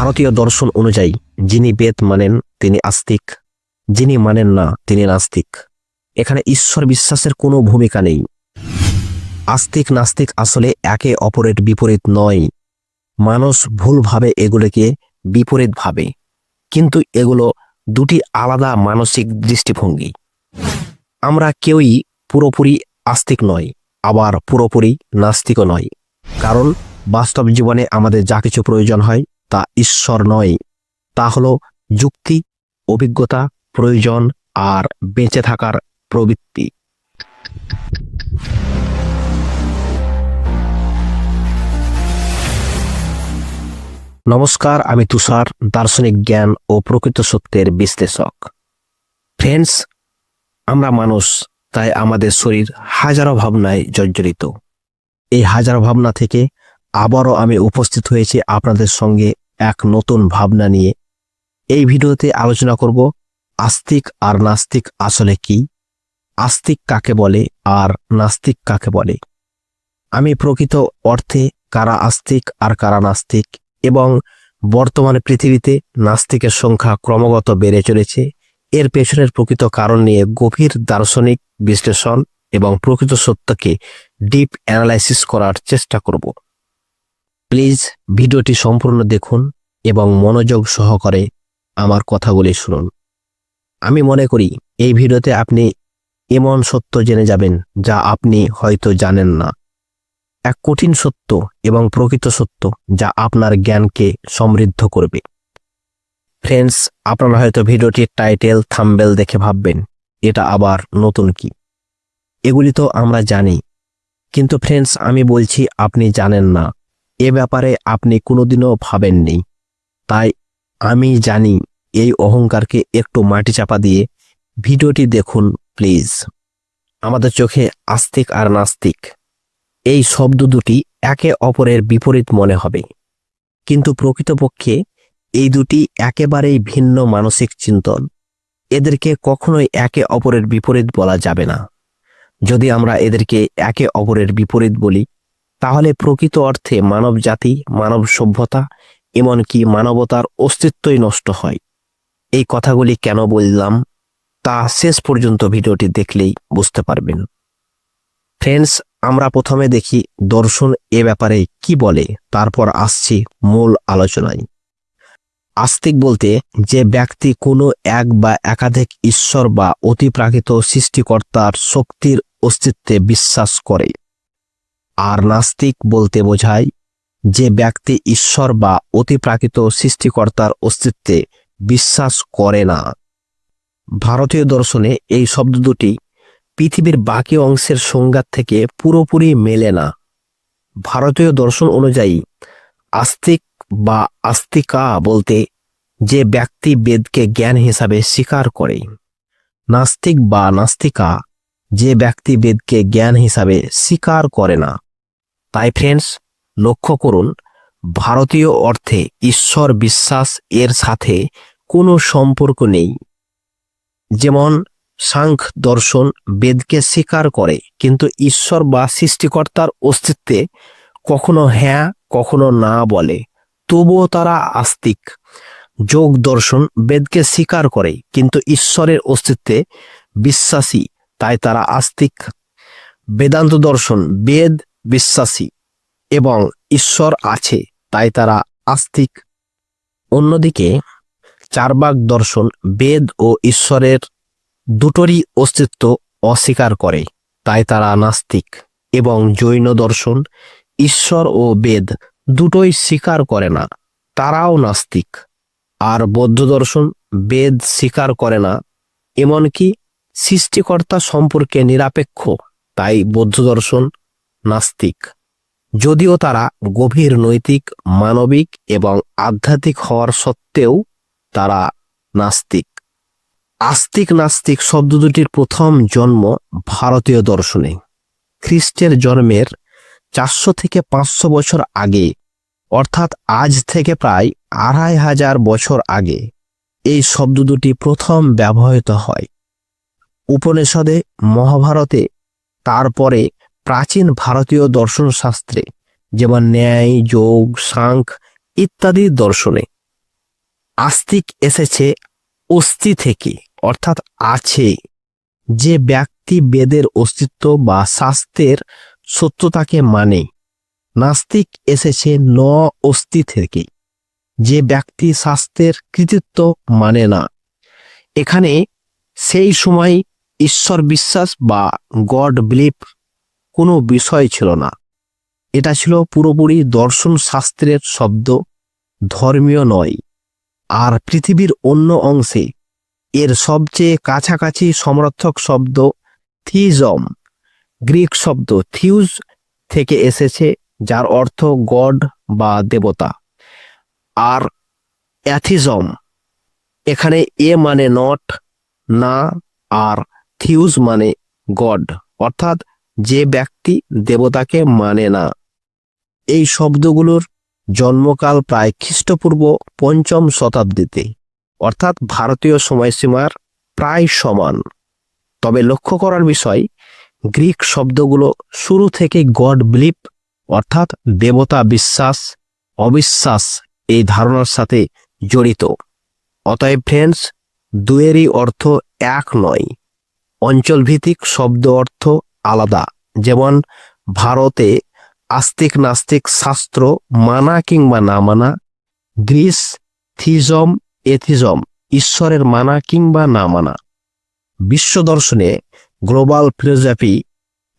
ভারতীয় দর্শন অনুযায়ী যিনি বেদ মানেন তিনি আস্তিক, যিনি মানেন না তিনি নাস্তিক। এখানে ঈশ্বর বিশ্বাসের কোনো ভূমিকা নেই। আস্তিক নাস্তিক আসলে একে অপরের বিপরীত নয়। মানুষ ভুলভাবে এগুলোকে বিপরীত ভাবে, কিন্তু এগুলো দুটি আলাদা মানসিক দৃষ্টিভঙ্গি। আমরা কেউই পুরোপুরি আস্তিক নয়, আবার পুরোপুরি নাস্তিকও নয়, কারণ বাস্তব জীবনে আমাদের যা কিছু প্রয়োজন হয় তা ঈশ্বর নয়, তা হলো যুক্তি, অভিজ্ঞতা, প্রয়োজন আর বেঁচে থাকার প্রবৃত্তি। নমস্কার, আমি তুষার, দার্শনিক জ্ঞান ও প্রকৃত সত্যের বিশ্লেষক। ফ্রেন্ডস, আমরা মানুষ, তাই আমাদের শরীর হাজারো ভাবনায় জর্জরিত। এই হাজারো ভাবনা থেকে আবারও আমি উপস্থিত হয়েছি আপনাদের সঙ্গে এক নতুন ভাবনা নিয়ে। এই ভিডিওতে আলোচনা করব আস্তিক আর নাস্তিক আসলে কি, আস্তিক কাকে বলে আর নাস্তিক কাকে বলে, আমি প্রকৃত অর্থে কারা আস্তিক আর কারা নাস্তিক, এবং বর্তমানে পৃথিবীতে নাস্তিকের সংখ্যা ক্রমাগত বেড়ে চলেছে, এর পেছনের প্রকৃত কারণ নিয়ে গভীর দার্শনিক বিশ্লেষণ এবং প্রকৃত সত্যকে ডিপ অ্যানালাইসিস করার চেষ্টা করব। প্লিজ ভিডিওটি সম্পূর্ণ দেখুন এবং মনোযোগ সহকারে আমার কথাগুলি শুনুন। আমি মনে করি এই ভিডিওতে আপনি এমন সত্য জেনে যাবেন যা আপনি হয়তো জানেন না, এক কঠিন সত্য এবং প্রকৃত সত্য যা আপনার জ্ঞানকে সমৃদ্ধ করবে। ফ্রেন্ডস, আপনারা হয়তো ভিডিওটির টাইটেল, থাম্বনেল দেখে ভাববেন এটা আবার নতুন কি। এগুলি তো আমরা জানি, কিন্তু ফ্রেন্ডস আমি বলছি আপনি জানেন না, এ ব্যাপারে আপনি কোনোদিনও ভাবেননি। তাই আমি জানি এই অহংকারকে একটু মাটি চাপা দিয়ে ভিডিওটি দেখুন প্লিজ। আমাদের চোখে আস্তিক আর নাস্তিক এই শব্দ দুটি একে অপরের বিপরীত মনে হবে, কিন্তু প্রকৃতপক্ষে এই দুটি একেবারেই ভিন্ন মানসিক চিন্তন। এদেরকে কখনোই একে অপরের বিপরীত বলা যাবে না। যদি আমরা এদেরকে একে অপরের বিপরীত বলি, তাহলে প্রকৃত অর্থে মানব জাতি, মানব সভ্যতা, এমনকি মানবতার অস্তিত্বই নষ্ট হয়। এই কথাগুলি কেন বললাম তা শেষ পর্যন্ত ভিডিওটি দেখলেই বুঝতে পারবেন। ফ্রেন্ডস, আমরা প্রথমে দেখি দর্শন এ ব্যাপারে কি বলে, তারপর আসছি মূল আলোচনায়। আস্তিক বলতে যে ব্যক্তি কোনো এক বা একাধিক ঈশ্বর বা অতিপ্রাকৃত সৃষ্টিকর্তার শক্তির অস্তিত্বে বিশ্বাস করে। আর নাস্তিক বলতে বোঝায় যে ব্যক্তি ঈশ্বর বা অতিপ্রাকৃত সৃষ্টিকর্তার অস্তিত্বে বিশ্বাস করে না। ভারতীয় দর্শনে এই শব্দ দুটি পৃথিবীর বাকি অংশের সংজ্ঞা থেকে পুরোপুরি মেলে না। ভারতীয় দর্শন অনুযায়ী আস্তিক বা আস্তিকা বলতে যে ব্যক্তি বেদকে জ্ঞান হিসাবে স্বীকার করে। নাস্তিক বা নাস্তিকা যে ব্যক্তি বেদকে জ্ঞান হিসাবে স্বীকার করে না। তাই ফ্রেন্ডস, লক্ষ্য করুন, ভারতীয় অর্থে ঈশ্বর বিশ্বাস এর সাথে কোনো সম্পর্ক নেই। যেমন সাংখ্য দর্শন বেদকে স্বীকার করে, কিন্তু ঈশ্বর বা সৃষ্টিকর্তার অস্তিত্বে কখনো হ্যাঁ কখনো না বলে, তবুও তারা আস্তিক। যোগ দর্শন বেদকে স্বীকার করে, কিন্তু ঈশ্বরের অস্তিত্বে বিশ্বাসী, তাই তারা আস্তিক। বেদান্ত দর্শন বেদ বিশ্বাসী এবং ঈশ্বর আছে, তাই তারা আস্তিক। অন্যদিকে চার্বাক দর্শন বেদ ও ঈশ্বরের দুটোরই অস্তিত্ব অস্বীকার করে, তাই তারা নাস্তিক। এবং জৈন দর্শন ঈশ্বর ও বেদ দুটোই স্বীকার করে না, তারাও নাস্তিক। আর বৌদ্ধ দর্শন বেদ স্বীকার করে না, এমনকি সৃষ্টিকর্তা সম্পর্কে নিরপেক্ষ, তাই বৌদ্ধ দর্শন নাস্তিক। যদিও তারা গভীর নৈতিক, মানবিক এবং আধ্যাত্মিক হওয়ার সত্ত্বেও তারা নাস্তিক। আস্তিক নাস্তিক শব্দ দুটির প্রথম জন্ম ভারতীয় দর্শনে খ্রিস্টের জন্মের 400 থেকে 500 বছর আগে, অর্থাৎ আজ থেকে প্রায় 2500 বছর আগে এই শব্দ দুটি প্রথম ব্যবহৃত হয়। উপনিষদে, মহাভারতে, তারপরে প্রাচীন ভারতীয় দর্শন শাস্ত্রে, যেমন ন্যায়, যোগ, সাংখ্য ইত্যাদি দর্শনে আস্তিক এসেছে অস্থি থেকে, অর্থাৎ আছে। যে ব্যক্তি বেদের অস্তিত্ব বা শাস্ত্রের সত্যতাকে মানে। নাস্তিক এসেছে ন অস্থি থেকে, যে ব্যক্তি শাস্ত্রের কৃতিত্ব মানে না। এখানে সেই সময় ঈশ্বর বিশ্বাস বা গড বিলিভ কোনো বিষয় ছিল না। এটা ছিল পুরোপুরি দর্শন শাস্ত্রের শব্দ, ধর্মীয় নয়। আর পৃথিবীর অন্য অংশে এর সবচেয়ে কাছাকাছি সমর্থক শব্দ থিজম, গ্রিক শব্দ থিউজ থেকে এসেছে, যার অর্থ গড বা দেবতা। আর অ্যাথিজম, এখানে এ মানে নট, না, আর থিউজ মানে গড, অর্থাৎ যে ব্যক্তি দেবতাকে মানে না। এই শব্দগুলোর জন্মকাল প্রায় খ্রিস্টপূর্ব ৫ম শতাব্দীতে, অর্থাৎ ভারতীয় সময়সীমার প্রায় সমান। তবে লক্ষ্য করার বিষয়, গ্রিক শব্দগুলো শুরু থেকে গড বিলিভ, অর্থাৎ দেবতা বিশ্বাস, অবিশ্বাস এই ধারণার সাথে জড়িত। অতএব ফ্রেন্ডস, দুয়েরই অর্থ এক নয়। অঞ্চলভিত্তিক শব্দ অর্থ আলাদা। যেমন ভারতে আস্তিক নাস্তিক শাস্ত্র মানা কিংবা না মানা, গ্রিস থিজম এথিজম ঈশ্বরের মানা কিংবা না মানা। বিশ্ব দর্শনে গ্লোবাল ফিলোসফি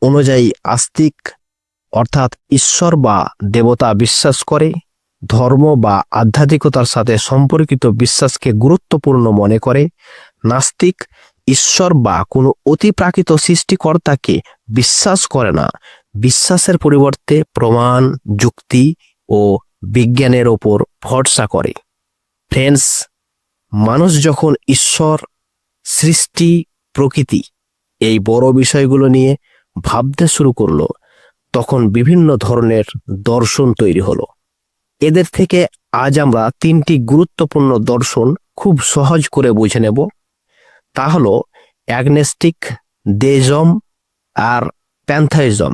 অনুযায়ী আস্তিক অর্থাৎ ঈশ্বর বা দেবতা বিশ্বাস করে, ধর্ম বা আধ্যাত্মিকতার সাথে সম্পর্কিত বিশ্বাসকে গুরুত্বপূর্ণ মনে করে। নাস্তিক ঈশ্বর বা কোনো অতিপ্রাকৃত সৃষ্টিকর্তাকে বিশ্বাস করে না, বিশ্বাসের পরিবর্তে প্রমাণ, যুক্তি ও বিজ্ঞানের ওপর ভরসা করে। ফ্রেন্ডস, মানুষ যখন ঈশ্বর, সৃষ্টি, প্রকৃতি এই বড় বিষয়গুলো নিয়ে ভাবতে শুরু করলো, তখন বিভিন্ন ধরনের দর্শন তৈরি হলো। এদের থেকে আজ আমরা 3টি গুরুত্বপূর্ণ দর্শন খুব সহজ করে বুঝে নেব। তা হলো অ্যাগনস্টিক, দেইজম আর প্যান্থাইজম।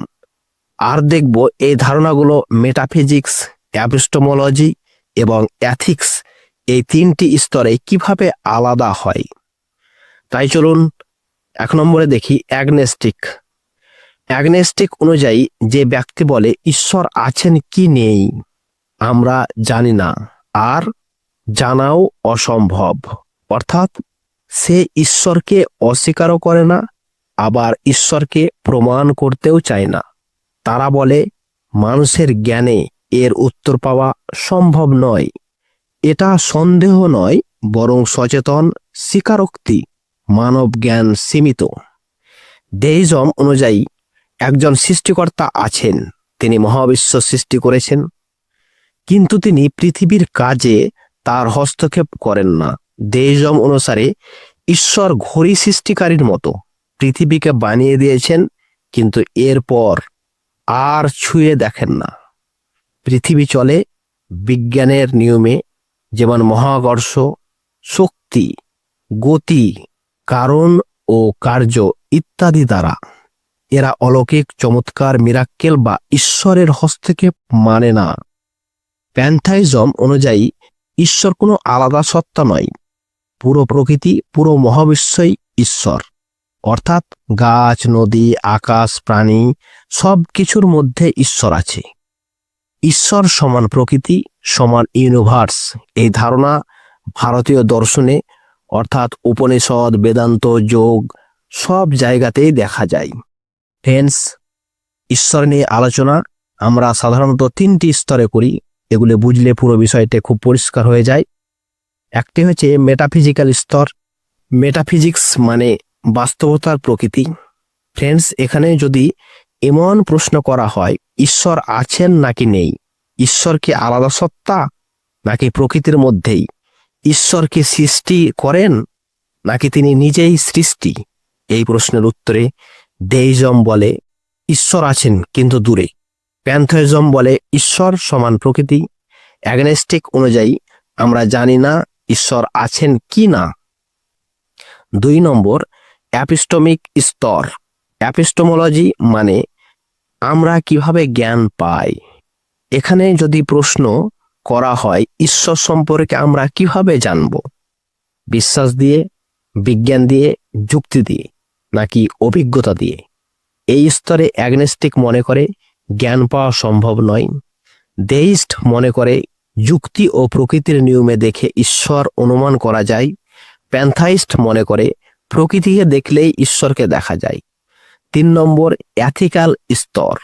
আর দেখব এই ধারণাগুলো মেটাফিজিক্স, অ্যাপিস্টোমোলজি এবং এথিক্স এই 3টি স্তরে কিভাবে আলাদা হয়। তাই চলুন 1 নম্বরে দেখি অ্যাগনস্টিক। অ্যাগনস্টিক অনুযায়ী যে ব্যক্তি বলে ঈশ্বর আছেন কি নেই আমরা জানি না, আর জানাও অসম্ভব, অর্থাৎ সে ঈশ্বরকে অস্বীকারও করে না, আবার ঈশ্বরকে প্রমাণ করতেও চায় না। তারা বলে মানুষের জ্ঞানে এর উত্তর পাওয়া সম্ভব নয়। এটা সন্দেহ নয়, বরং সচেতন স্বীকারোক্তি। মানব জ্ঞান সীমিত। দেইজম অনুযায়ী একজন সৃষ্টিকর্তা আছেন, তিনি মহাবিশ্ব সৃষ্টি করেছেন, কিন্তু তিনি পৃথিবীর কাজে তার হস্তক্ষেপ করেন না। দেইজম অনুসারে ঈশ্বর ঘড়ি সৃষ্টিকারীর মতো পৃথিবীকে বানিয়ে দিয়েছেন, কিন্তু এরপর আর ছুঁয়ে দেখেন না। পৃথিবী চলে বিজ্ঞানের নিয়মে, যেমন মহাকর্ষ, শক্তি, গতি, কারণ ও কার্য ইত্যাদি দ্বারা। এরা অলৌকিক, চমৎকার, মিরাক্কেল বা ঈশ্বরের হস্তক্ষেপ মানে না। প্যান্থাইজম অনুযায়ী ঈশ্বর কোনো আলাদা সত্তা নয়, পুরো প্রকৃতি, পুরো মহাবিশ্বই ঈশ্বর, অর্থাৎ গাছ, নদী, আকাশ, প্রাণী সব কিছুর মধ্যে ঈশ্বর আছে। ঈশ্বর সমান প্রকৃতি সমান ইউনিভার্স এই ধারণা ভারতীয় দর্শনে, অর্থাৎ উপনিষদ, বেদান্ত, যোগ সব জায়গাতেই দেখা যায়। ফ্রেন্ডস, ঈশ্বর নিয়ে আলোচনা আমরা সাধারণত 3টি স্তরে করি। এগুলো বুঝলে পুরো বিষয়টা খুব পরিষ্কার হয়ে যায়। একটি হচ্ছে মেটাফিজিক্যাল স্তর। মেটাফিজিক্স মানে বাস্তবতার প্রকৃতি। ফ্রেন্ডস, এখানে যদি এমন প্রশ্ন করা হয় ঈশ্বর আছেন নাকি নেই, ঈশ্বর কি আলাদা সত্তা নাকি প্রকৃতির মধ্যেই, ঈশ্বর কি সৃষ্টি করেন নাকি তিনি নিজেই সৃষ্টি, এই প্রশ্নের উত্তরে দেইজম বলে ঈশ্বর আছেন কিন্তু দূরে। প্যান্থাইজম বলে ঈশ্বর সমান প্রকৃতি। অ্যাগনস্টিক অনুযায়ী আমরা জানি না ঈশ্বর আছেন কি না। 2 নম্বর অ্যাপিস্টোমিক স্তর। অ্যাপিস্টোমোলজি মানে আমরা কিভাবে জ্ঞান পাই। এখানে যদি প্রশ্ন করা হয়, ঈশ্বর সম্পর্কে আমরা কিভাবে জানব? বিশ্বাস দিয়ে, বিজ্ঞান দিয়ে, যুক্তি দিয়ে, নাকি অভিজ্ঞতা দিয়ে? এই স্তরে অ্যাগনস্টিক মনে করে জ্ঞান পাওয়া সম্ভব নয়। দেইস্ট মনে করে যুক্তি ও প্রকৃতির নিয়মে দেখে ঈশ্বর অনুমান করা যায়। প্যান্থাইস্ট মনে করে প্রকৃতিকে দেখলেই ঈশ্বরকে দেখা যায়। 3 নম্বর, এথিক্যাল স্তর।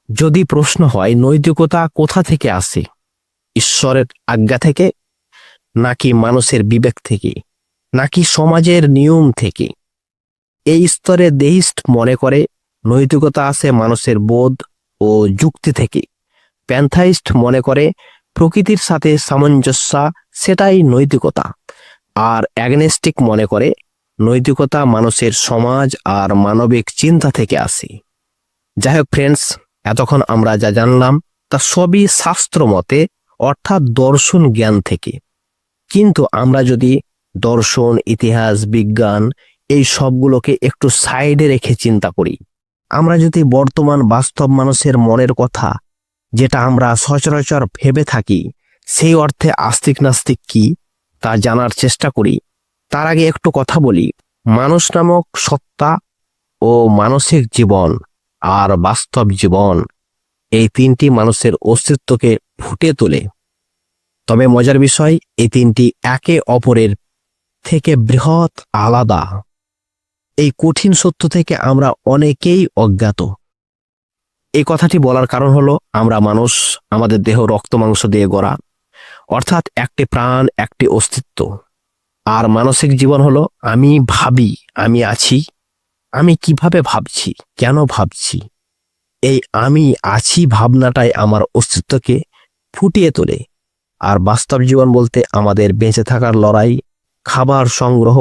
যদি প্রশ্ন হয় নৈতিকতা কোথা থেকে আসে, ঈশ্বরের আজ্ঞা থেকে, নাকি মানুষের বিবেক থেকে, নাকি সমাজের নিয়ম থেকে? এই স্তরে দেইস্ট মনে করে নৈতিকতা আসে মানুষের বোধ ও যুক্তি থেকে। প্যান্থাইস্ট মনে করে প্রকৃতির সাথে সামঞ্জস্য, সেটাই নৈতিকতা। আর অ্যাগনস্টিক মনে করে নৈতিকতা মানুষের সমাজ আর মানবিক চিন্তা থেকে আসে। যাই হোক ফ্রেন্ডস, এতক্ষণ আমরা যা জানলাম তা সবই শাস্ত্র মতে, অর্থাৎ দর্শন জ্ঞান থেকে। কিন্তু আমরা যদি দর্শন, ইতিহাস, বিজ্ঞান এই সবগুলোকে একটু সাইডে রেখে চিন্তা করি, আমরা যদি বর্তমান বাস্তব মানুষের মনের কথা, যেটা আমরা সচরাচর ভেবে থাকি, সেই অর্থে আস্তিক নাস্তিক কি তা জানার চেষ্টা করি, তার আগে একটু কথা বলি। মানুষ নামক সত্তা ও মানসিক জীবন আর বাস্তব জীবন, এই তিনটি মানুষের অস্তিত্বকে ফুটিয়ে তোলে। তবে মজার বিষয়, এই তিনটি একে অপরের থেকে বৃহৎ আলাদা। এই কঠিন সত্য থেকে আমরা অনেকেই অজ্ঞাত। এই কথাটি বলার কারণ হলো, আমরা মানুষ, আমাদের দেহ রক্ত মাংস দিয়ে গড়া, অর্থাৎ একটি প্রাণ, একটি অস্তিত্ব। আর মানসিক জীবন হলো আমি ভাবি, আমি আছি, আমি কিভাবে ভাবছি, কেন ভাবছি। এই আমি আছি ভাবনাটাই আমার অস্তিত্বকে ফুটিয়ে তোলে। আর বাস্তব জীবন বলতে আমাদের বেঁচে থাকার লড়াই, খাবার সংগ্রহ,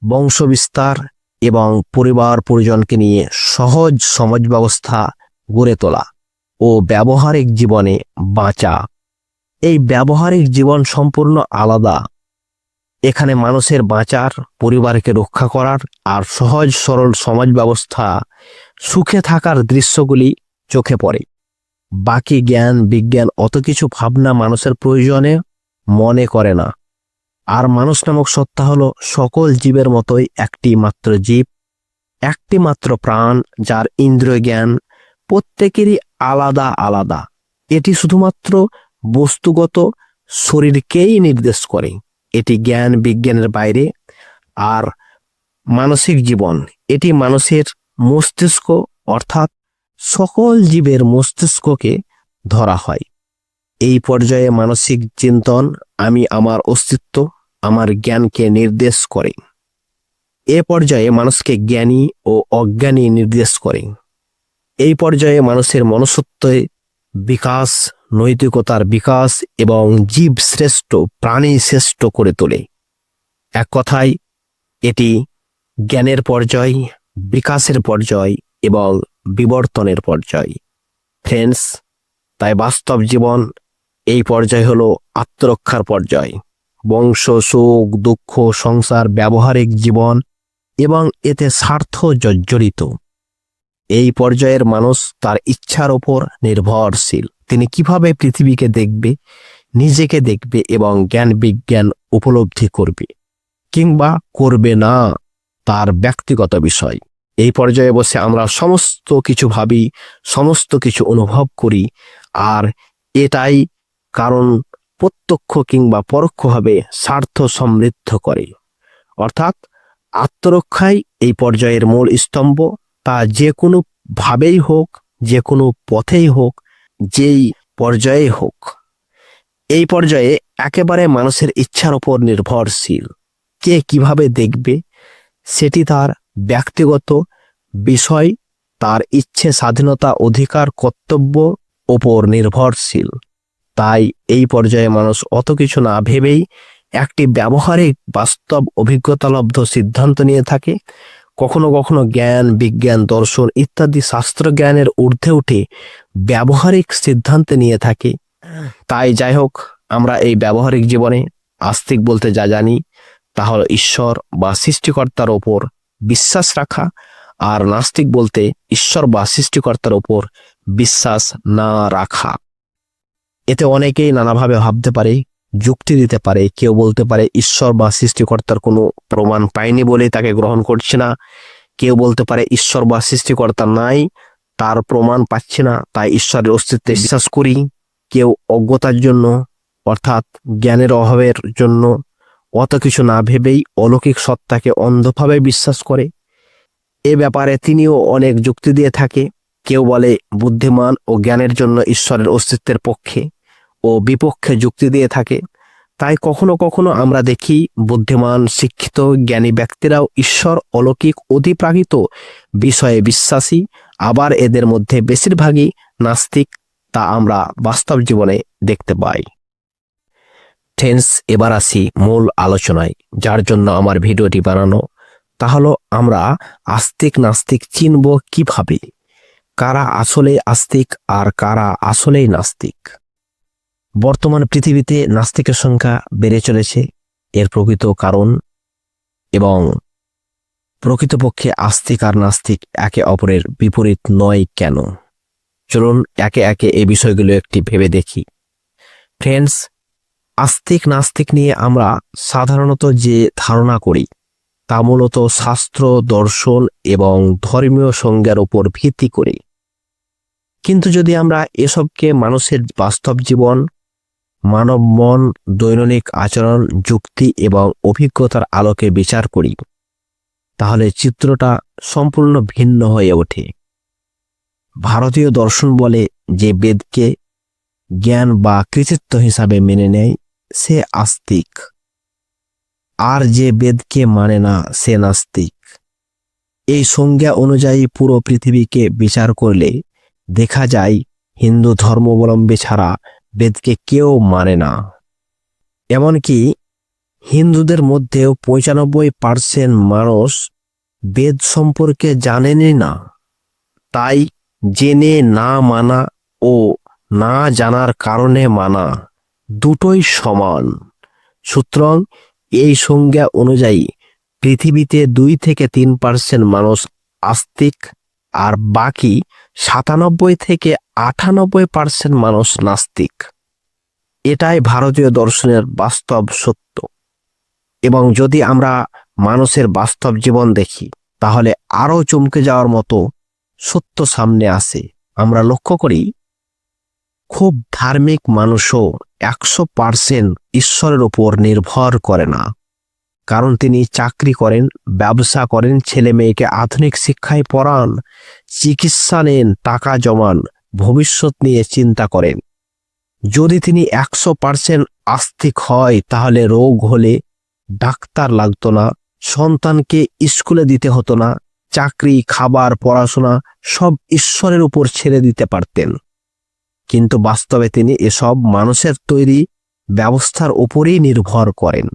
বংশ বিস্তার এবং পরিবার পরিজনকে নিয়ে সহজ সমাজ ব্যবস্থা গড়ে তোলা ও ব্যবহারিক জীবনে বাঁচা। এই ব্যবহারিক জীবন সম্পূর্ণ আলাদা। এখানে মানুষের বাঁচার, পরিবারকে রক্ষা করার আর সহজ সরল সমাজ ব্যবস্থা, সুখে থাকার দৃশ্যগুলি চোখে পড়ে। বাকি জ্ঞান, বিজ্ঞান অত কিছু ভাবনা মানুষের প্রয়োজনে মনে করে না। আর মানুষ নামক সত্তা হলো সকল জীবের মতোই একটি মাত্র জীব, একটি মাত্র প্রাণ, যার ইন্দ্রিয় জ্ঞান প্রত্যেকেরই আলাদা আলাদা। এটি শুধুমাত্র বস্তুগত শরীরকেই নির্দেশ করে, এটি জ্ঞান বিজ্ঞানের বাইরে। আর মানসিক জীবন, এটি মানুষের মস্তিষ্ক, অর্থাৎ সকল জীবের মস্তিষ্ককে ধরা হয়। এই পর্যায়ে মানসিক চিন্তন, আমি আমার অস্তিত্ব, আমার জ্ঞানকে নির্দেশ করে। এ পর্যায়ে মানুষকে জ্ঞানী ও অজ্ঞানী নির্দেশ করে। এই পর্যায়ে মানুষের মনুষ্যত্বে বিকাশ, নৈতিকতার বিকাশ এবং জীব শ্রেষ্ঠ, প্রাণী শ্রেষ্ঠ করে তোলে। এক কথায় এটি জ্ঞানের পর্যায়, বিকাশের পর্যায় এবং বিবর্তনের পর্যায়। ফ্রেন্ডস, তাই বাস্তব জীবন এই পর্যায় হলো আত্মরক্ষার পর্যায়। বংশ, সুখ, দুঃখ, সংসার, ব্যবহারিক জীবন এবং এতে স্বার্থ জর্জরিত। এই পর্যায়ের মানুষ তার ইচ্ছার ওপর নির্ভরশীল। তিনি কিভাবে পৃথিবীকে দেখবে, নিজেকে দেখবে এবং জ্ঞান বিজ্ঞান উপলব্ধি করবে কিংবা করবে না, তার ব্যক্তিগত বিষয়। এই পর্যায়ে বসে আমরা সমস্ত কিছু ভাবি, সমস্ত কিছু অনুভব করি। আর এটাই কারণ প্রত্যক্ষ কিংবা পরোক্ষভাবে স্বার্থ সমৃদ্ধ করে। অর্থাৎ আত্মরক্ষাই এই পর্যায়ের মূল স্তম্ভ। তা যে কোনো ভাবেই হোক, যে কোনো পথেই হোক, যেই পর্যায়ে হোক, এই পর্যায়ে একেবারে মানুষের ইচ্ছার উপর নির্ভরশীল। কে কিভাবে দেখবে সেটি তার ব্যক্তিগত বিষয়, তার ইচ্ছে, স্বাধীনতা, অধিকার, কর্তব্য ওপর নির্ভরশীল। তাই এই পর্যায়ে মানুষ অত কিছু না ভেবেই একটি ব্যবহারিক বাস্তব অভিজ্ঞতালব্ধ সিদ্ধান্ত নিয়ে থাকে। কখনো কখনো জ্ঞান, বিজ্ঞান, দর্শন ইত্যাদি শাস্ত্র জ্ঞানের ঊর্ধ্বে উঠে ব্যবহারিক সিদ্ধান্তে নিয়ে থাকে। তাই যাই হোক, আমরা এই ব্যবহারিক জীবনে আস্তিক বলতে যা জানি তা হলো ঈশ্বর বা সৃষ্টিকর্তার ওপর বিশ্বাস রাখা, আর নাস্তিক বলতে ঈশ্বর বা সৃষ্টিকর্তার ওপর বিশ্বাস না রাখা। এতে অনেকেই নানাভাবে ভাবতে পারে, যুক্তি দিতে পারে। কেউ বলতে পারে ঈশ্বর বা সৃষ্টিকর্তার কোনো প্রমাণ পায়নি বলে তাকে গ্রহণ করছে না। কেউ বলতে পারে ঈশ্বর বা সৃষ্টিকর্তা নাই, তার প্রমাণ পাচ্ছি না, তাই ঈশ্বরের অস্তিত্বে বিশ্বাস করি। কেউ অজ্ঞতার জন্য, অর্থাৎ জ্ঞানের অভাবের জন্য অত কিছু না ভেবেই অলৌকিক সত্তাকে অন্ধভাবে বিশ্বাস করে। এ ব্যাপারে তিনিও অনেক যুক্তি দিয়ে থাকে। কেউ বলে বুদ্ধিমান ও জ্ঞানের জন্য ঈশ্বরের অস্তিত্বের পক্ষে ও বিপক্ষে যুক্তি দিয়ে থাকে। তাই কখনো কখনো আমরা দেখি বুদ্ধিমান, শিক্ষিত, জ্ঞানী ব্যক্তিরাও ঈশ্বর, অলৌকিক, অতিপ্রাকৃত বিষয়ে বিশ্বাসী। আবার এদের মধ্যে বেশিরভাগই নাস্তিক, তা আমরা বাস্তব জীবনে দেখতে পাই। ফ্রেন্ডস, এবার আসি মূল আলোচনায়, যার জন্য আমার ভিডিওটি বানানো। তা হলো আমরা আস্তিক নাস্তিক চিনব কিভাবে, কারা আসলে আস্তিক আর কারা আসলেই নাস্তিক। বর্তমান পৃথিবীতে নাস্তিকের সংখ্যা বেড়ে চলেছে। এর প্রকৃত কারণ এবং প্রকৃতপক্ষে আস্তিক আর নাস্তিক একে অপরের বিপরীত নয় কেন, চলুন একে একে এই বিষয়গুলো একটি ভেবে দেখি। ফ্রেন্ডস, আস্তিক নাস্তিক নিয়ে আমরা সাধারণত যে ধারণা করি তা মূলত শাস্ত্র, দর্শন এবং ধর্মীয় সংজ্ঞার উপর ভিত্তি করে। কিন্তু যদি আমরা এসবকে মানুষের বাস্তব জীবন, মানব মন, দৈনন্দিন আচরণ, যুক্তি এবং অভিজ্ঞতার আলোকে বিচার করি, তাহলে চিত্রটা সম্পূর্ণ ভিন্ন হয়ে ওঠে। ভারতীয় দর্শন বলে যে বেদকে জ্ঞান বা কৃতিত্ব হিসাবে মেনে নেয় সে আস্তিক, আর যে বেদকে মানে না সে নাস্তিক। এই সংজ্ঞা অনুযায়ী পুরো পৃথিবীকে বিচার করলে দেখা যায় হিন্দু ধর্মাবলম্বী ছাড়া বেদকে কেউ মানে না। এমনকি হিন্দুদের মধ্যেও 95% মানুষ বেদ সম্পর্কে জানেনই না। তাই জেনে না মানা ও না জানার কারণে মানা দুটোই সমান। সুতরাং এই সংজ্ঞা অনুযায়ী পৃথিবীতে 2-3% মানুষ আস্তিক আর বাকি 97-98% মানুষ নাস্তিক। এটাই ভারতীয় দর্শনের বাস্তব সত্য। এবং যদি আমরা মানুষের বাস্তব জীবন দেখি তাহলে আরো চমকে যাওয়ার মতো সত্য সামনে আসে। আমরা লক্ষ্য করি খুব ধার্মিক মানুষও 100% ঈশ্বরের উপর নির্ভর করে না, কারণ তিনি চাকরি করেন, ব্যবসা করেন, ছেলে মেয়েকে আধুনিক শিক্ষায় পড়ান, চিকিৎসা নেন, টাকা জমান, ভবিষ্যৎ নিয়ে চিন্তা করেন। যদি তিনি 100% আস্তিক হয় তাহলে রোগ হলে ডাক্তার লাগতো না, সন্তানকে স্কুলে দিতে হতো না, চাকরি, খাবার, পড়াশোনা সব ঈশ্বরের উপর ছেড়ে দিতে পারতেন। কিন্তু বাস্তবে তিনি এসব মানুষের তৈরি ব্যবস্থার উপরেই নির্ভর করেন।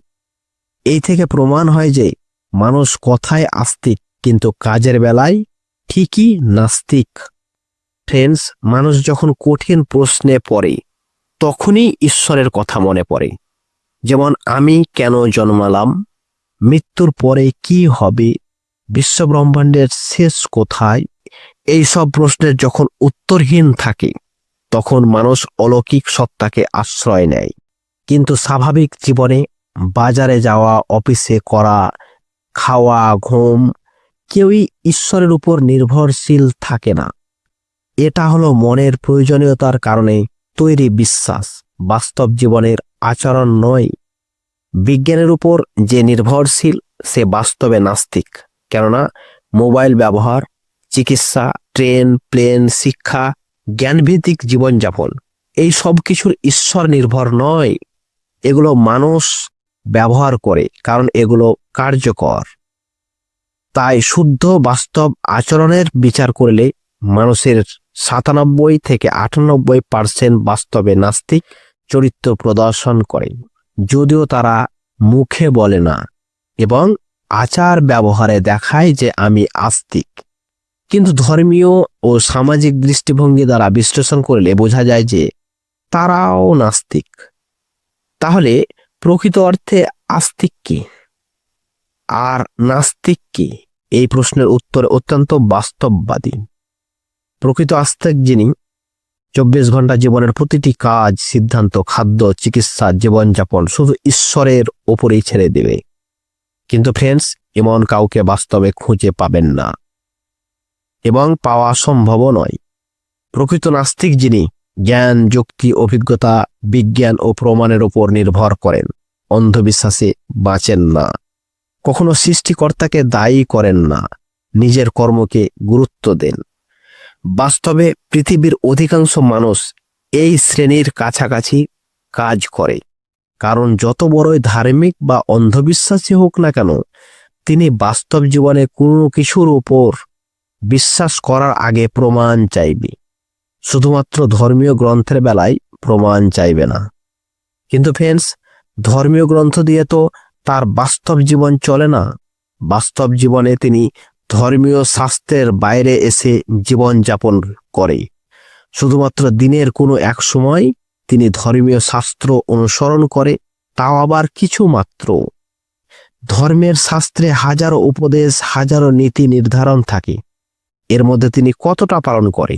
এই থেকে প্রমাণ হয় যে মানুষ কথায় আস্তিক কিন্তু কাজের বেলায় ঠিকই নাস্তিক। ফ্রেন্ডস, মানুষ যখন কঠিন প্রশ্নে পড়ে তখনই ঈশ্বরের কথা মনে পড়ে। যেমন আমি কেন জন্মালাম, মৃত্যুর পরে কি হবে, বিশ্বব্রহ্মাণ্ডের শেষ কোথায়, এই সব প্রশ্নের যখন উত্তরহীন থাকে তখন মানুষ অলৌকিক সত্তাকে আশ্রয় নেয়। কিন্তু স্বাভাবিক জীবনে বাজারে যাওয়া, অফিসে করা, খাওয়া, ঘুম, কেউই ঈশ্বরের উপর নির্ভরশীল থাকে না। এটা হলো মনের প্রয়োজনীয়তার কারণে তৈরি বিশ্বাস, বাস্তব জীবনের আচরণ নয়। বিজ্ঞানের উপর যে নির্ভরশীল সে বাস্তবে নাস্তিক, কেননা মোবাইল ব্যবহার, চিকিৎসা, ট্রেন, প্লেন, শিক্ষা, জ্ঞানভিত্তিক জীবনযাপন এই সব কিছুর ঈশ্বর নির্ভর নয়। এগুলো মানুষ ব্যবহার করে কারণ এগুলো কার্যকর। তাই শুদ্ধ বাস্তব আচরণের বিচার করলে মানুষের 97-98% বাস্তবে নাস্তিক চরিত্র প্রদর্শন করে, যদিও তারা মুখে বলে না এবং আচার ব্যবহারে দেখায় যে আমি আস্তিক। কিন্তু ধর্মীয় ও সামাজিক দৃষ্টিভঙ্গি দ্বারা বিশ্লেষণ করলে বোঝা যায় যে তারাও নাস্তিক। তাহলে প্রকৃত অর্থে আস্তিক কি আর নাস্তিক কি? এই প্রশ্নের উত্তর অত্যন্ত বাস্তববাদী। প্রকৃত আস্তিক যিনি 24 ঘন্টা জীবনের প্রতিটি কাজ, সিদ্ধান্ত, খাদ্য, চিকিৎসা, জীবনযাপন শুধু ঈশ্বরের ওপরেই ছেড়ে দেবে। কিন্তু ফ্রেন্ডস, এমন কাউকে বাস্তবে খুঁজে পাবেন না এবং পাওয়া সম্ভবও নয়। প্রকৃত নাস্তিক যিনি জ্ঞান, যুক্তি, অভিজ্ঞতা, বিজ্ঞান ও প্রমাণের উপর নির্ভর করেন, অন্ধবিশ্বাসে বাঁচেন না, কখনো সৃষ্টিকর্তাকে দায়ী করেন না, নিজের কর্মকে গুরুত্ব দেন। বাস্তবে পৃথিবীর অধিকাংশ মানুষ এই শ্রেণীর কাছাকাছি কাজ করে, কারণ যত বড়ই ধার্মিক বা অন্ধবিশ্বাসী হোক না কেন, তিনি বাস্তব জীবনে কোনো কিছুর উপর বিশ্বাস করার আগে প্রমাণ চাইবে। শুধুমাত্র ধর্মীয় গ্রন্থের বেলায় প্রমাণ চাইবে না। কিন্তু ফ্রেন্ডস, ধর্মীয় গ্রন্থ দিয়ে তো তার বাস্তব জীবন চলে না। বাস্তব জীবনে তিনি ধর্মীয় শাস্ত্রের বাইরে এসে জীবন যাপন করে। শুধুমাত্র দিনের কোনো এক সময় তিনি ধর্মীয় শাস্ত্র অনুসরণ করে, তাও আবার কিছু মাত্র। ধর্মের শাস্ত্রে হাজারো উপদেশ, হাজারো নীতি নির্ধারণ থাকে, এর মধ্যে তিনি কতটা পালন করে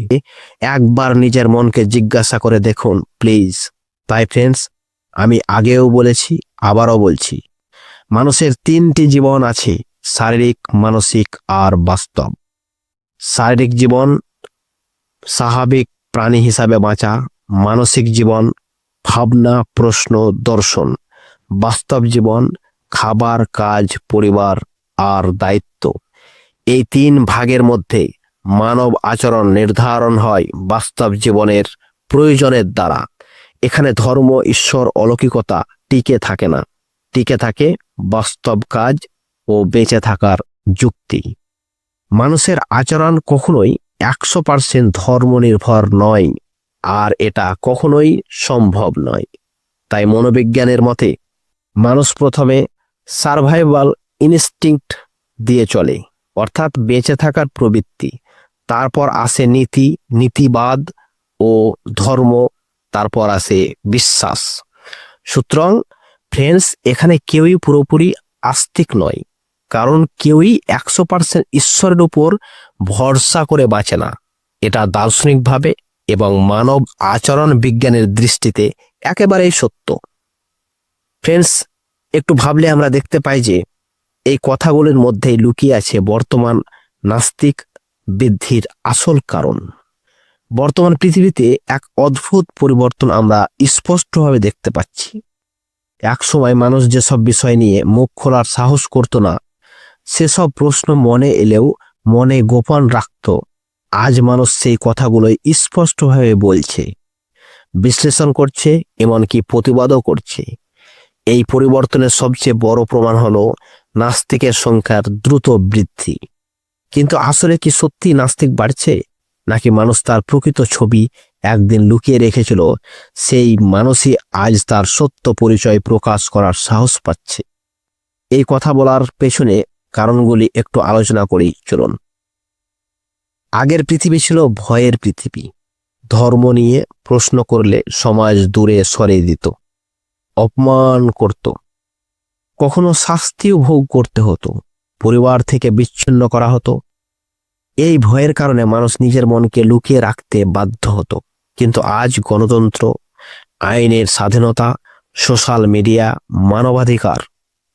একবার নিজের মনকে জিজ্ঞাসা করে দেখুন প্লিজ। তাই ফ্রেন্ডস, আমি আগেও বলেছি, আবারও বলছি, মানুষের 3টি জীবন আছে: শারীরিক, মানসিক আর বাস্তব। শারীরিক জীবন স্বাভাবিক প্রাণী হিসাবে বাঁচা, মানসিক জীবন ভাবনা, প্রশ্ন, দর্শন, বাস্তব জীবন খাবার, কাজ, পরিবার আর দায়িত্ব। এই 3 ভাগের মধ্যে মানব আচরণ নির্ধারণ হয় বাস্তব জীবনের প্রয়োজনের দ্বারা। এখানে ধর্ম, ঈশ্বর, অলৌকিকতা টিকে থাকে না, টিকে থাকে বাস্তব কাজ ও বেঁচে থাকার যুক্তি। মানুষের আচরণ কখনোই 100% ধর্ম নির্ভর নয়, আর এটা কখনোই সম্ভব নয়। তাই মনোবিজ্ঞানের মতে মানুষ প্রথমে সার্ভাইভাল ইনস্টিংক্ট দিয়ে চলে, অর্থাৎ বেঁচে থাকার প্রবৃত্তি। তারপর আসে নীতি, নীতিবাদ ও ধর্ম, তারপর আসে বিশ্বাস। সুতরাং ফ্রেন্ডস, এখানে কেউই পুরোপুরি আস্তিক নয়, কারণ কেউই 100% ঈশ্বরের উপর ভরসা করে বাঁচে না। এটা দার্শনিকভাবে এবং মানব আচরণ বিজ্ঞানের দৃষ্টিতে একেবারেই সত্য। ফ্রেন্ডস, একটু ভাবলে আমরা দেখতে পাই যে এই কথাগুলোর মধ্যেই লুকিয়ে আছে বর্তমান নাস্তিক বৃদ্ধির আসল কারণ। বর্তমান পৃথিবীতে এক অদ্ভুত পরিবর্তন আমরা স্পষ্টভাবে দেখতে পাচ্ছি। এক সময় মানুষ যেসব বিষয় নিয়ে মুখ খোলার সাহস করত না, সেসব প্রশ্ন মনে এলেও মনে গোপন রাখত, আজ মানুষ সেই কথাগুলোই স্পষ্টভাবে বলছে, বিশ্লেষণ করছে, এমনকি প্রতিবাদও করছে। এই পরিবর্তনের সবচেয়ে বড় প্রমাণ হলো নাস্তিকের সংখ্যার দ্রুত বৃদ্ধি। কিন্তু আসলে কি সত্যি নাস্তিক বাড়ছে, নাকি মানুষ তার প্রকৃত ছবি একদিন লুকিয়ে রেখেছিল, সেই মানুষই আজ তার সত্য পরিচয় প্রকাশ করার সাহস পাচ্ছে? এই কথা বলার পেছনে কারণগুলি একটু আলোচনা করি চলুন। আগের পৃথিবী ছিল ভয়ের পৃথিবী। ধর্ম নিয়ে প্রশ্ন করলে সমাজ দূরে সরিয়ে দিত, অপমান করত, কখনো শাস্তিও ভোগ করতে হতো, পরিবার থেকে বিচ্ছিন্ন করা হতো। এই ভয়ের কারণে মানুষ নিজের মনকে লুকিয়ে রাখতে বাধ্য হতো। কিন্তু আজ গণতন্ত্র, আইনের স্বাধীনতা, সোশ্যাল মিডিয়া, মানবাধিকার,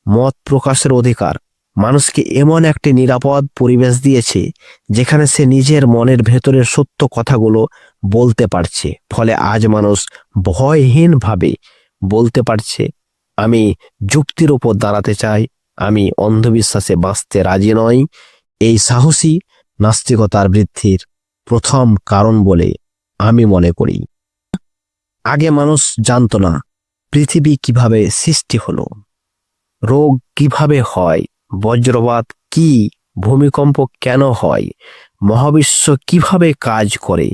মত প্রকাশের অধিকার মানুষকে এমন একটি নিরাপদ পরিবেশ দিয়েছে যেখানে সে নিজের মনের ভেতরের সত্য কথাগুলো বলতে পারছে। ফলে আজ মানুষ ভয়হীনভাবে বলতে পারছে, আমি যুক্তির উপর দাঁড়াতে চাই, আমি অন্ধবিশ্বাসে বাঁচতে রাজি নই। এই সাহসী নাস্তিকতার বৃদ্ধির প্রথম কারণ বলে আমি মনে করি। আগে মানুষ জানত না পৃথিবী কিভাবে সৃষ্টি হলো, রোগ কিভাবে হয়, বজ্রপাত কি, ভূমিকম্প কেন হয়, মহাবিশ্ব কিভাবে কাজ করে।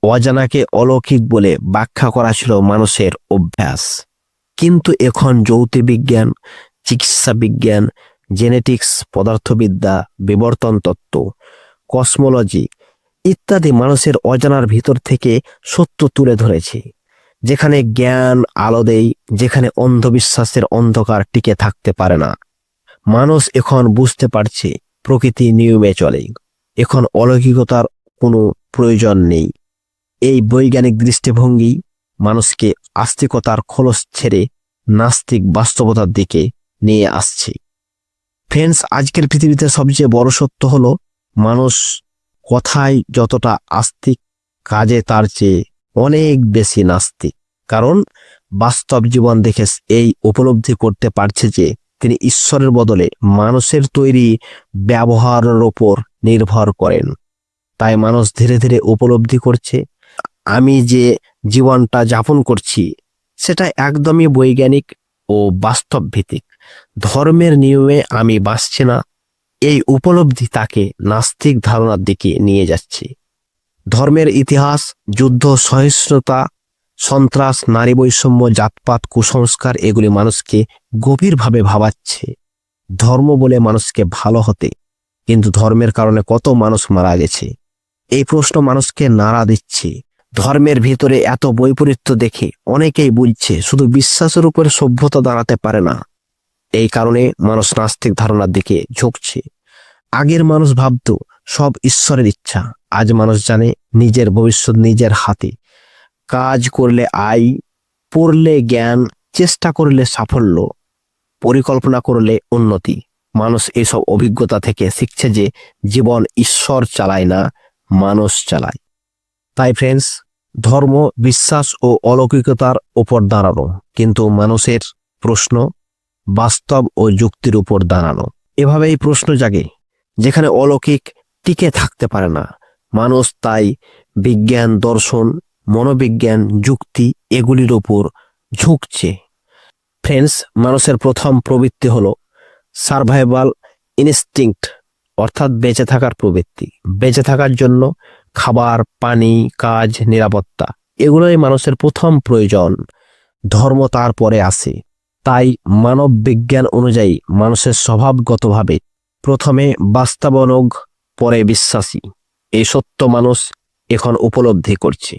অজানাকে অলৌকিক বলে ব্যাখ্যা করা ছিল মানুষের অভ্যাস। কিন্তু এখন জ্যোতির্বিজ্ঞান, চিকিৎসা বিজ্ঞান, জেনেটিক্স, পদার্থবিদ্যা, বিবর্তন তত্ত্ব, কসমোলজি ইত্যাদি মানুষের অজানার ভিতর থেকে সত্য তুলে ধরেছে। যেখানে জ্ঞান আলো দেয়, যেখানে অন্ধবিশ্বাসের অন্ধকার টিকে থাকতে পারে না। মানুষ এখন বুঝতে পারছে প্রকৃতি নিয়মে চলে, এখন অলৌকিকতার কোনো প্রয়োজন নেই। এই বৈজ্ঞানিক দৃষ্টিভঙ্গি মানুষকে আস্তিকতার খোলস ছেড়ে নাস্তিক বাস্তবতার দিকে নিয়ে আসছে। ফ্রেন্ডস, আজকের পৃথিবীতে সবচেয়ে বড় সত্য হলো মানুষ কথায় যতটা আস্তিক, কাজে তার চেয়ে অনেক বেশি নাস্তিক। কারণ বাস্তব জীবন দেখে এই উপলব্ধি করতে পারছে যে তিনি ঈশ্বরের বদলে মানুষের তৈরি ব্যবহারের ওপর নির্ভর করেন। তাই মানুষ ধীরে ধীরে উপলব্ধি করছে, আমি যে জীবনটা যাপন করছি সেটা একদমই বৈজ্ঞানিক ও বাস্তব ভিত্তিক। ধর্মের নিয়মে আমি বাঁচছি না। এই উপলব্ধি তাকে নাস্তিক ধারণার দিকে নিয়ে যাচ্ছে। ধর্মের ইতিহাস, যুদ্ধ, সহিষ্ণুতা, সন্ত্রাস, নারী বৈষম্য, জাতপাত, কুসংস্কার এগুলি মানুষকে গভীরভাবে ভাবাচ্ছে। ধর্ম বলে মানুষকে ভালো হতে, কিন্তু ধর্মের কারণে কত মানুষ মারা গেছে এই প্রশ্ন মানুষকে নাড়া দিচ্ছে। ধর্মের ভিতরে এত বৈপরীত্য দেখে অনেকেই বুঝছে শুধু বিশ্বাসের উপরে সভ্যতা দাঁড়াতে পারে না। এই কারণে মানুষ নাস্তিক ধারণার দিকে ঝুঁকছে। আগের মানুষ ভাবত সব ঈশ্বরের ইচ্ছা। আজ মানুষ জানে নিজের ভবিষ্যৎ নিজের হাতে। কাজ করলে আয়, পড়লে জ্ঞান, চেষ্টা করলে সাফল্য, পরিকল্পনা করলে উন্নতি। মানুষ এসব অভিজ্ঞতা থেকে শিখছে যে জীবন ঈশ্বর চালায় না, মানুষ চালায়। তাই ফ্রেন্ডস, ধর্ম বিশ্বাস ও অলৌকিকতার উপর দাঁড়ানো, কিন্তু মানুষের প্রশ্ন বাস্তব ও যুক্তির উপর দাঁড়ানো। এভাবে এই প্রশ্ন জাগে যেখানে অলৌকিক টিকে থাকতে পারে না। মানুষ তাই বিজ্ঞান, দর্শন, মনোবিজ্ঞান, যুক্তি এগুলির উপর ঝুঁকছে। ফ্রেন্ডস, মানুষের প্রথম প্রবৃত্তি হলো সার্ভাইভাল ইনস্টিংক্ট, অর্থাৎ বেঁচে থাকার প্রবৃত্তি। বেঁচে থাকার জন্য খাবার, পানি, কাজ, নিরাপত্তা এগুলোই মানুষের প্রথম প্রয়োজন। ধর্ম তারপরে আসে। তাই মানব বিজ্ঞান অনুযায়ী মানুষের স্বভাবগতভাবে প্রথমে বাস্তবানুগ, পরে বিশ্বাসী। এই সত্য মানুষ এখন উপলব্ধি করছে।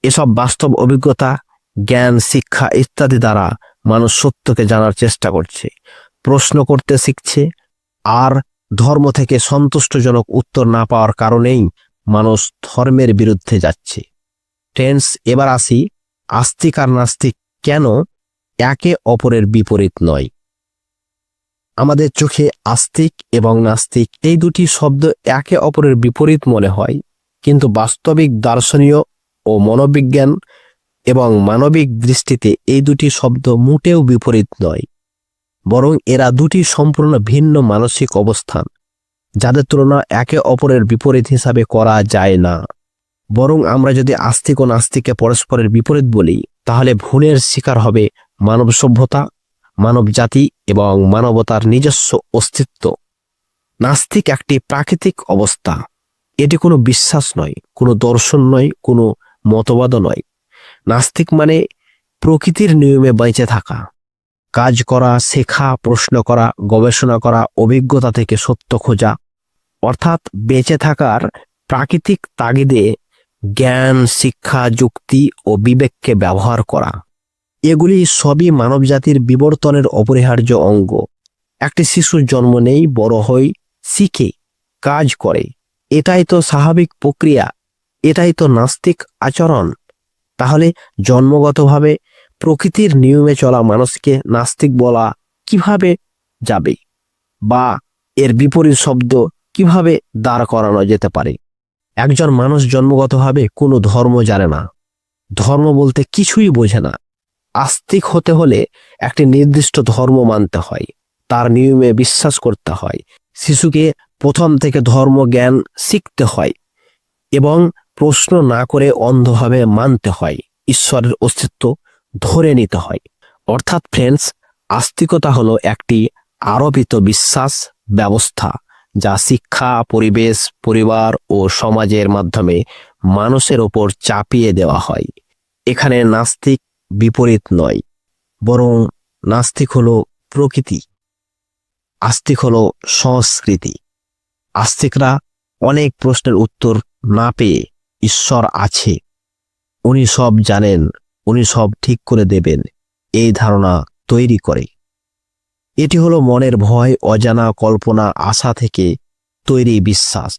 এসব বাস্তব অভিজ্ঞতা, জ্ঞান, শিক্ষা ইত্যাদি দ্বারা মানুষ সত্যকে জানার চেষ্টা করছে, প্রশ্ন করতে শিখছে। আর ধর্ম থেকে সন্তুষ্টজনক উত্তর না পাওয়ার কারণেই মানুষ ধর্মের বিরুদ্ধে যাচ্ছে। ফ্রেন্ডস, এবার আসি আস্তিক আর নাস্তিক কেন একে অপরের বিপরীত নয়। আমাদের চোখে আস্তিক এবং নাস্তিক এই দুটি শব্দ একে অপরের বিপরীত মনে হয়, কিন্তু বাস্তবিক দার্শনিক ও মনোবিজ্ঞান এবং মানবিক দৃষ্টিতে এই দুটি শব্দ মোটেও বিপরীত নয়, বরং এরা দুটি সম্পূর্ণ ভিন্ন মানসিক অবস্থান, যাদের তুলনা একে অপরের বিপরীত হিসাবে করা যায় না। বরং আমরা যদি আস্তিক ও নাস্তিককে পরস্পরের বিপরীত বলি, তাহলে ভুলের শিকার হবে মানব সভ্যতা, মানব জাতি এবং মানবতার নিজস্ব অস্তিত্ব। নাস্তিক একটি প্রাকৃতিক অবস্থা। এটি কোনো বিশ্বাস নয়, কোনো দর্শন নয়, কোনো মতবাদও নয়। নাস্তিক মানে প্রকৃতির নিয়মে বেঁচে থাকা, কাজ করা, শেখা, প্রশ্ন করা, গবেষণা করা, অভিজ্ঞতা থেকে সত্য খোঁজা, অর্থাৎ বেঁচে থাকার প্রাকৃতিক তাগিদে জ্ঞান, শিক্ষা, যুক্তি ও বিবেককে ব্যবহার করা। এগুলি সবই মানবজাতির বিবর্তনের অপরিহার্য অঙ্গ। একটি শিশুর জন্ম নেই, বড় হয়, শিখে, কাজ করে, এটাই তো স্বাভাবিক প্রক্রিয়া, এটাই তো নাস্তিক আচরণ। তাহলে জন্মগতভাবে প্রকৃতির নিয়মে চলা মানুষকে নাস্তিক বলা কিভাবে যাবে, বা এর বিপরীত শব্দ কিভাবে দাঁড় করানো যেতে পারে? একজন মানুষ জন্মগতভাবে কোনো ধর্ম জানে না, ধর্ম বলতে কিছুই বোঝে না। আস্তিক হতে হলে একটি নির্দিষ্ট ধর্ম মানতে হয়, তার নিয়মে বিশ্বাস করতে হয়। শিশুকে প্রথম থেকে ধর্ম জ্ঞান শিখতে হয় এবং প্রশ্ন না করে অন্ধভাবে মানতে হয়। ঈশ্বরের অস্তিত্ব ধরে নিতে হয়। অর্থাৎ ফ্রেন্ডস, আস্তিকতা হলো একটি আরোপিত বিশ্বাস ব্যবস্থা, যা শিক্ষা, পরিবেশ, পরিবার ও সমাজের মাধ্যমে মানুষের ওপর চাপিয়ে দেওয়া হয়। এখানে নাস্তিক বিপরীত নয়, বরং নাস্তিক হলো প্রকৃতি, আস্তিক হলো সংস্কৃতি। আস্তিকরা অনেক প্রশ্নের উত্তর না পেয়ে ঈশ্বর আছে, উনি সব জানেন, উনি সব ঠিক করে দেবেন, এই ধারণা তৈরি করে। এটি হলো মনের ভয়, অজানা, কল্পনা, আশা থেকে তৈরি বিশ্বাস।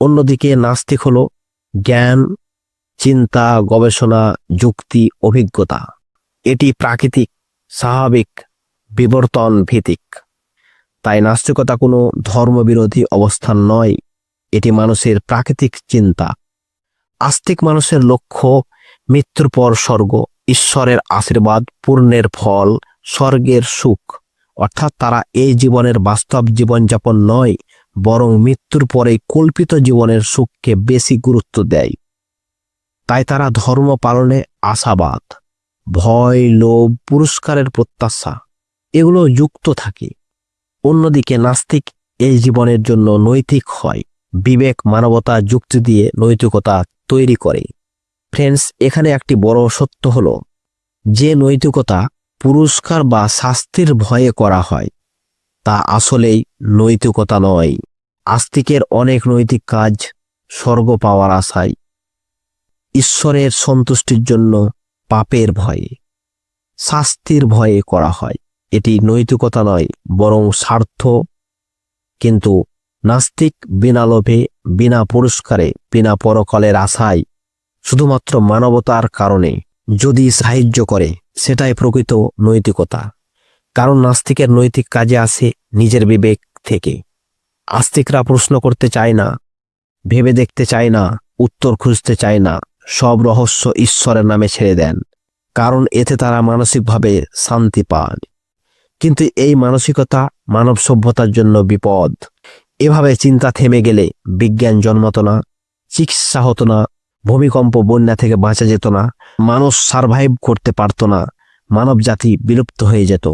অন্যদিকে নাস্তিক হলো জ্ঞান, চিন্তা, গবেষণা, যুক্তি, অভিজ্ঞতা। এটি প্রাকৃতিক, স্বাভাবিক, বিবর্তন ভিত্তিক। তাই নাস্তিকতা কোনো ধর্মবিরোধী অবস্থান নয়, এটি মানুষের প্রাকৃতিক চিন্তা। আস্তিক মানুষের লক্ষ্য মৃত্যুর পর স্বর্গ, ঈশ্বরের আশীর্বাদ, পুণ্যের ফল, স্বর্গের সুখ। অর্থাৎ তারা এই জীবনের বাস্তব জীবনযাপন নয়, বরং মৃত্যুর পরে কল্পিত জীবনের সুখকে বেশি গুরুত্ব দেয়। তাই তারা ধর্ম পালনে আশাবাদ, ভয়, লোভ, পুরস্কারের প্রত্যাশা এগুলো যুক্ত থাকে। অন্যদিকে নাস্তিক এই জীবনের জন্য নৈতিক হয়, বিবেক, মানবতা, যুক্তি দিয়ে নৈতিকতা তৈরি করে। ফ্রেন্ডস, এখানে একটি বড় সত্য হলো যে নৈতিকতা পুরস্কার বা শাস্তির ভয়ে করা হয় তা আসলেই নৈতিকতা নয়। আস্তিকের অনেক নৈতিক কাজ স্বর্গ পাওয়ার আশায়, ঈশ্বরের সন্তুষ্টির জন্য, পাপের ভয়ে, শাস্তির ভয়ে করা হয়। এটি নৈতিকতা নয়, বরং স্বার্থ। কিন্তু নাস্তিক বিনা লোভে, বিনা পুরস্কারে, বিনা পরকালের আশায়, শুধুমাত্র মানবতার কারণে যদি সাহায্য করে, সেটাই প্রকৃত নৈতিকতা। কারণ নাস্তিকের নৈতিক কাজে আসে নিজের বিবেক থেকে। আস্তিকরা প্রশ্ন করতে চায় না, ভেবে দেখতে চায় না, উত্তর খুঁজতে চায় না, সব রহস্য ঈশ্বরের নামে ছেড়ে দেন, কারণ এতে তারা মানসিকভাবে শান্তি পান। কিন্তু এই মানসিকতা মানব সভ্যতার জন্য বিপদ। এভাবে চিন্তা থেমে গেলে বিজ্ঞান জন্মাতো না, চিকিৎসা হতো না, ভূমিকম্প, বন্যা থেকে বাঁচা যেত না, মানুষ সারভাইভ করতে পারত না, মানব জাতি বিলুপ্ত হয়ে যেত।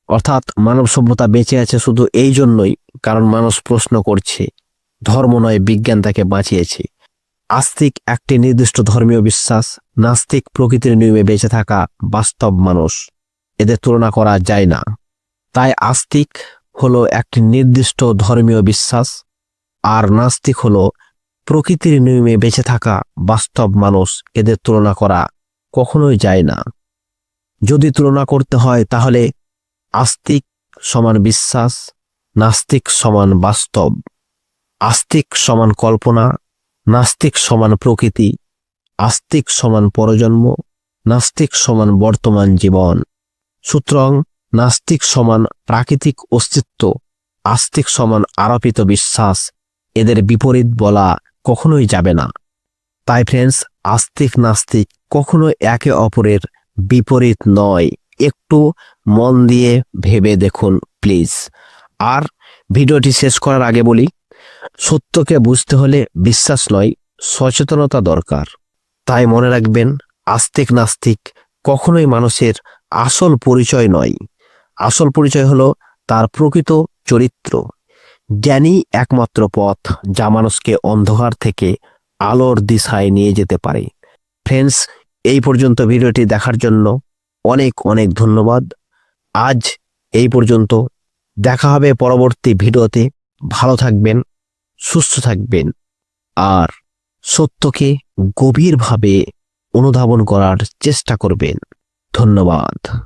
অর্থাৎ মানব সভ্যতা বেঁচে আছে শুধু এই জন্যই কারণ মানুষ প্রশ্ন করছে, ধর্ম নয় বিজ্ঞান তাকে বাঁচিয়েছে। আস্তিক একটি নির্দিষ্ট ধর্মীয় বিশ্বাস, নাস্তিক প্রকৃতির নিয়মে বেঁচে থাকা বাস্তব মানুষ। এদের তুলনা করা যায় না। তাই আস্তিক হলো একটি নির্দিষ্ট ধর্মীয় বিশ্বাস, আর নাস্তিক হলো প্রকৃতির নিয়মে বেঁচে থাকা বাস্তব মানুষ। এদের তুলনা করা কখনোই যায় না। যদি তুলনা করতে হয় তাহলে আস্তিক সমান বিশ্বাস, নাস্তিক সমান বাস্তব। আস্তিক সমান কল্পনা, নাস্তিক সমান প্রকৃতি। আস্তিক সমান পরজন্ম, নাস্তিক সমান বর্তমান জীবন। সুতরাং নাস্তিক সমান প্রাকৃতিক অস্তিত্ব, আস্তিক সমান আরোপিত বিশ্বাস। এদের বিপরীত বলা কখনোই যাবে না। তাই ফ্রেন্ডস, আস্তিক নাস্তিক কখনো একে অপরের বিপরীত নয়। একটু মন দিয়ে ভেবে দেখুন প্লিজ। আর ভিডিওটি শেষ করার আগে বলি, সত্যকে বুঝতে হলে বিশ্বাস নয়, সচেতনতা দরকার। তাই মনে রাখবেন, আস্তিক নাস্তিক কখনোই মানুষের আসল পরিচয় নয়। আসল পরিচয় হলো তার প্রকৃত চরিত্র। জ্ঞানী একমাত্র পথ যা মানুষকে অন্ধকার থেকে আলোর দিশায় নিয়ে যেতে পারে। ফ্রেন্ডস, এই পর্যন্ত ভিডিওটি দেখার জন্য অনেক অনেক ধন্যবাদ। আজ এই পর্যন্ত, দেখা হবে পরবর্তী ভিডিওতে। ভালো থাকবেন, সুস্থ থাকবেন, আর সত্যকে গভীরভাবে অনুধাবন করার চেষ্টা করবেন। ধন্যবাদ।